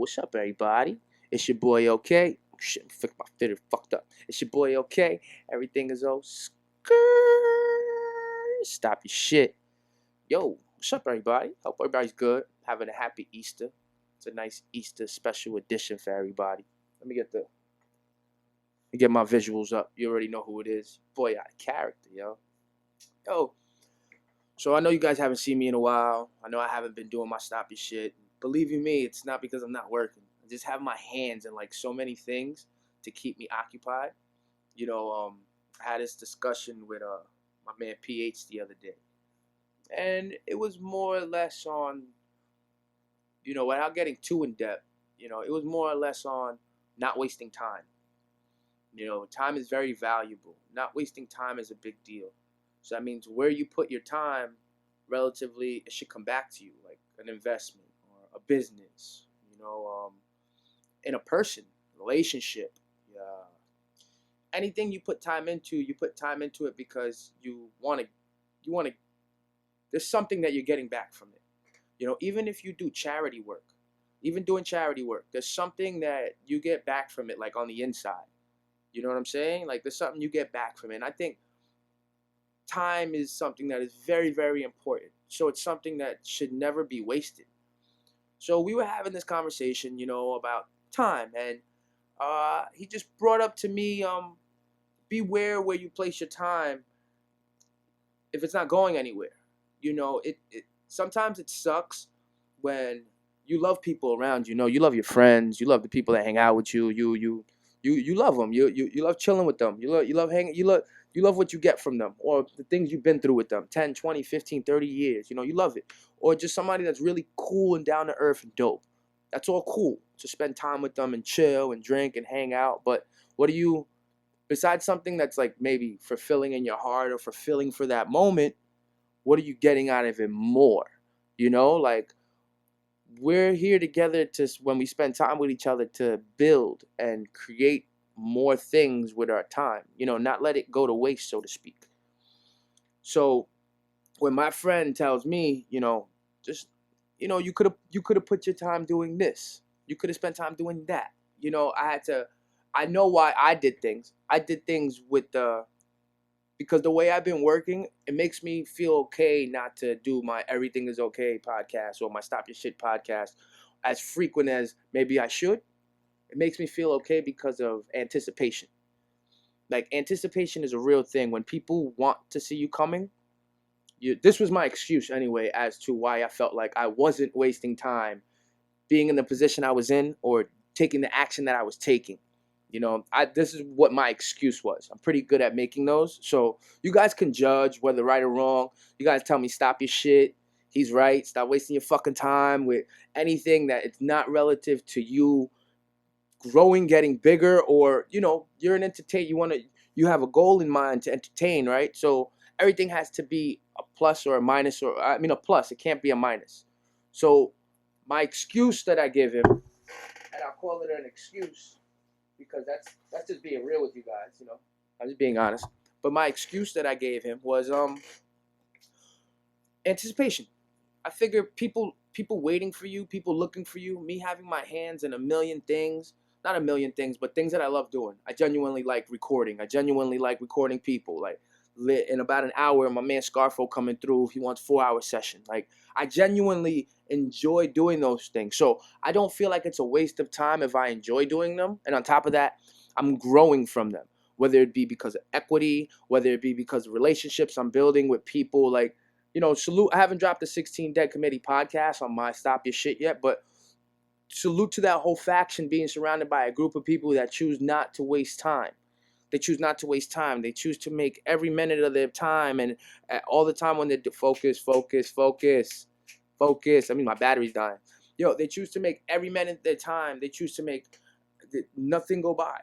what's up, everybody? It's your boy, OK. Shit, my fitter fucked up. It's your boy, OK. Everything is all Stop your shit. Yo, what's up, everybody? Hope everybody's good. Having a happy Easter. It's a nice Easter special edition for everybody. Let me get my visuals up. You already know who it is. Boy, out of character, yo. Yo. So I know you guys haven't seen me in a while. I know I haven't been doing my stop your shit. Believe you me, it's not because I'm not working. I just have my hands in like so many things to keep me occupied. I had this discussion with my man PH the other day. And it was more or less on, without getting too in depth, it was more or less on not wasting time. Time is very valuable. Not wasting time is a big deal. So that means where you put your time, relatively, it should come back to you, like an investment or a business, in a person, relationship. Yeah. Anything you put time into it because you want to, there's something that you're getting back from it. Even if you do charity work, even doing charity work, there's something that you get back from it, like on the inside. You know what I'm saying? Like there's something you get back from it. And I think time is something that is very, very important. So it's something that should never be wasted. So we were having this conversation, about time. And he just brought up to me, beware where you place your time if it's not going anywhere. It sometimes it sucks when you love people around you. You love your friends. You love the people that hang out with you. You love them. You love chilling with them. You love hanging. You love what you get from them or the things you've been through with them. 10, 20, 15, 30 years. You love it. Or just somebody that's really cool and down to earth and dope. That's all cool to spend time with them and chill and drink and hang out. But what do you, besides something that's like maybe fulfilling in your heart or fulfilling for that moment, what are you getting out of it more? Like we're here together when we spend time with each other to build and create more things with our time, not let it go to waste, so to speak. So when my friend tells me, just, you could have put your time doing this. You could have spent time doing that. I know why I did things. I did things because the way I've been working, it makes me feel okay not to do my Everything Is OK podcast or my Stop Your Shit podcast as frequent as maybe I should. It makes me feel okay because of anticipation. Like anticipation is a real thing. When people want to see you coming, this was my excuse anyway as to why I felt like I wasn't wasting time being in the position I was in or taking the action that I was taking. This is what my excuse was. I'm pretty good at making those. So you guys can judge whether right or wrong. You guys tell me stop your shit. He's right. Stop wasting your fucking time with anything that it's not relative to you growing, getting bigger, or you're an entertainer. You have a goal in mind to entertain, right? So everything has to be a plus or a minus, or a plus. It can't be a minus. So my excuse that I give him, and I'll call it an excuse because that's just being real with you guys. I'm just being honest. But my excuse that I gave him was anticipation. I figured people waiting for you, people looking for you, me having my hands in a million things. Not a million things, but things that I love doing. I genuinely like recording. I genuinely like recording people. Like in about an hour, my man Scarfo coming through. He wants 4-hour session. Like I genuinely enjoy doing those things. So I don't feel like it's a waste of time if I enjoy doing them. And on top of that, I'm growing from them. Whether it be because of equity, whether it be because of relationships I'm building with people. Like, salute. I haven't dropped the 16 Dead Committee podcast on my Stop Your Shit yet, but salute to that whole faction being surrounded by a group of people that choose not to waste time. They choose not to waste time. They choose to make every minute of their time and all the time when they focus. I mean, my battery's dying. They choose to make every minute of their time. They choose to make nothing go by.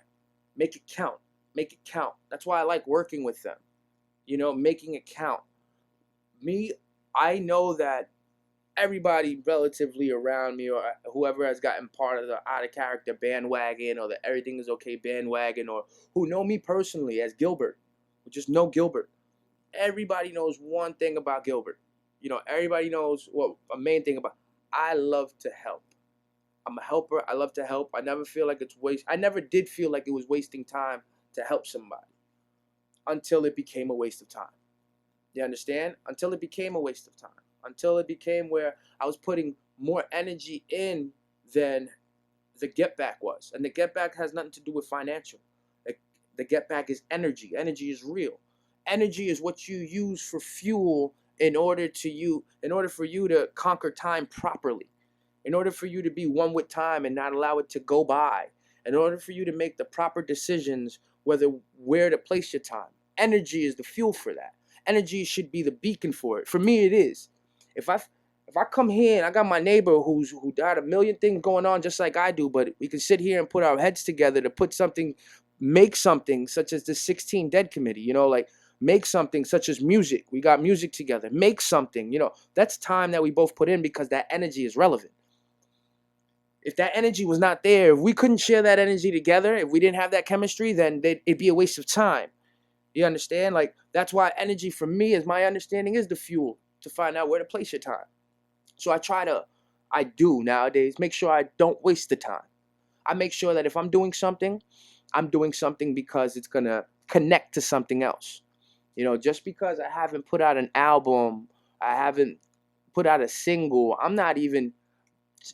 Make it count. Make it count. That's why I like working with them. Making it count. Me, I know that everybody relatively around me or whoever has gotten part of the Outakaractr bandwagon or the Everything Is OK bandwagon or who know me personally as Gilbert, who just know Gilbert. Everybody knows one thing about Gilbert. Everybody knows a main thing about. I love to help. I'm a helper. I love to help. I never feel like it's waste. I never did feel like it was wasting time to help somebody until it became a waste of time. You understand? Until it became a waste of time. Until it became where I was putting more energy in than the get back was. And the get back has nothing to do with financial. The get back is energy. Energy is real. Energy is what you use for fuel in order for you to conquer time properly. In order for you to be one with time and not allow it to go by. In order for you to make the proper decisions where to place your time. Energy is the fuel for that. Energy should be the beacon for it. For me, it is. If I come here and I got my neighbor who got a million things going on just like I do, but we can sit here and put our heads together to make something such as the 16 Dead Committee, like make something such as music. We got music together. Make something, that's time that we both put in because that energy is relevant. If that energy was not there, if we couldn't share that energy together, if we didn't have that chemistry, then it'd be a waste of time. You understand? Like, that's why energy for me, as my understanding, is the fuel to find out where to place your time. So I do nowadays make sure I don't waste the time. I make sure that if I'm doing something because it's going to connect to something else. Just because I haven't put out an album, I haven't put out a single, I'm not even,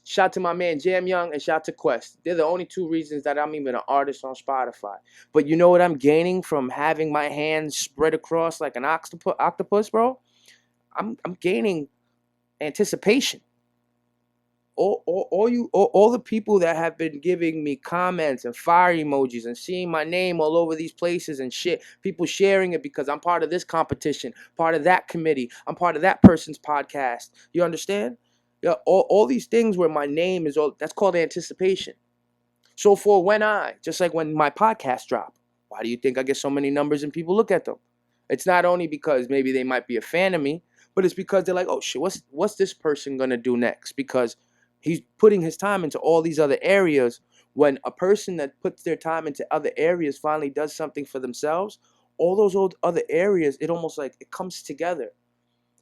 shout to my man Jam Young and shout to Quest. They're the only two reasons that I'm even an artist on Spotify. But you know what I'm gaining from having my hands spread across like an octopus, bro? I'm gaining anticipation. All the people that have been giving me comments and fire emojis and seeing my name all over these places and shit, people sharing it because I'm part of this competition, part of that committee, I'm part of that person's podcast. You understand? Yeah, all these things where my name is that's called anticipation. So for just like when my podcast drop, why do you think I get so many numbers and people look at them? It's not only because maybe they might be a fan of me, but it's because they're like, oh shit, what's this person gonna do next? Because he's putting his time into all these other areas. When a person that puts their time into other areas finally does something for themselves, all those old other areas, it almost like it comes together.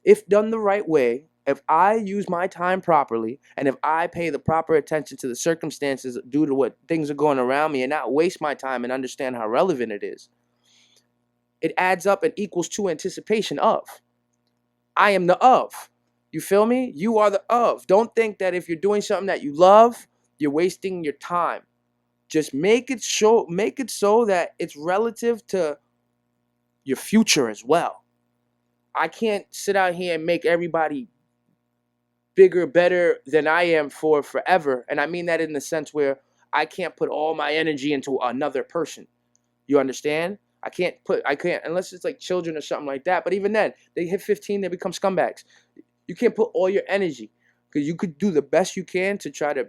If done the right way, if I use my time properly, and if I pay the proper attention to the circumstances due to what things are going around me and not waste my time and understand how relevant it is, it adds up and equals to anticipation of. I am the of. You feel me? You are the of. Don't think that if you're doing something that you love, you're wasting your time. Just make it so that it's relative to your future as well. I can't sit out here and make everybody bigger, better than I am for forever. And I mean that in the sense where I can't put all my energy into another person. You understand? I can't, unless it's like children or something like that. But even then, they hit 15, they become scumbags. You can't put all your energy, because you could do the best you can to try to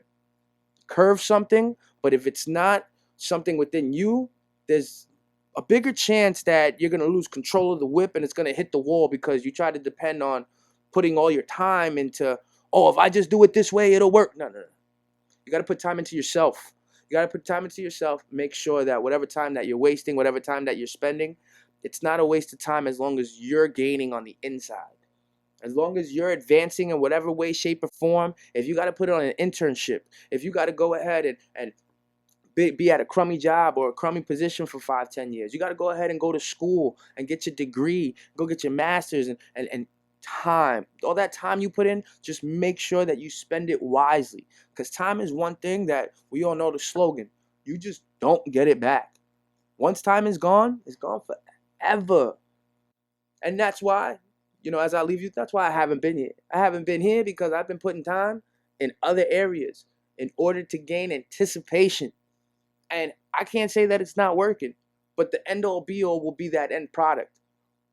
curve something. But if it's not something within you, there's a bigger chance that you're going to lose control of the whip and it's going to hit the wall because you try to depend on putting all your time into, oh, if I just do it this way, it'll work. No. You got to put time into yourself. You got to put time into yourself. Make sure that whatever time that you're wasting, whatever time that you're spending, it's not a waste of time as long as you're gaining on the inside. As long as you're advancing in whatever way, shape, or form. If you got to put on an internship, if you got to go ahead and be at a crummy job or a crummy position for 5-10 years, you got to go ahead and go to school and get your degree, go get your master's and time. All that time you put in, just make sure that you spend it wisely. Because time is one thing that we all know the slogan. You just don't get it back. Once time is gone, it's gone forever. And that's why, as I leave you, that's why I haven't been here. I haven't been here because I've been putting time in other areas in order to gain anticipation. And I can't say that it's not working, but the end all be all will be that end product.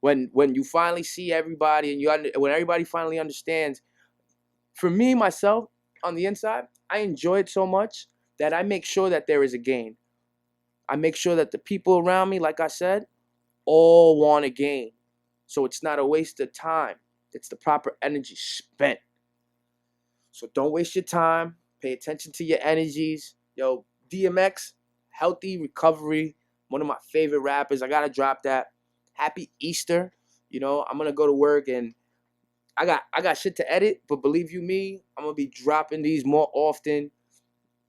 When you finally see everybody and when everybody finally understands. For me, myself, on the inside, I enjoy it so much that I make sure that there is a gain. I make sure that the people around me, like I said, all want to gain. So it's not a waste of time. It's the proper energy spent. So don't waste your time. Pay attention to your energies. Yo, DMX, Healthy Recovery, one of my favorite rappers. I got to drop that. Happy Easter. I'm going to go to work and I got shit to edit, but believe you me, I'm going to be dropping these more often.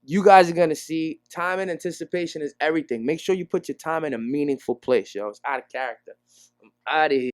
you guys are going to see time and anticipation is everything. Make sure you put your time in a meaningful place, yo. It's out of character. I'm out of here.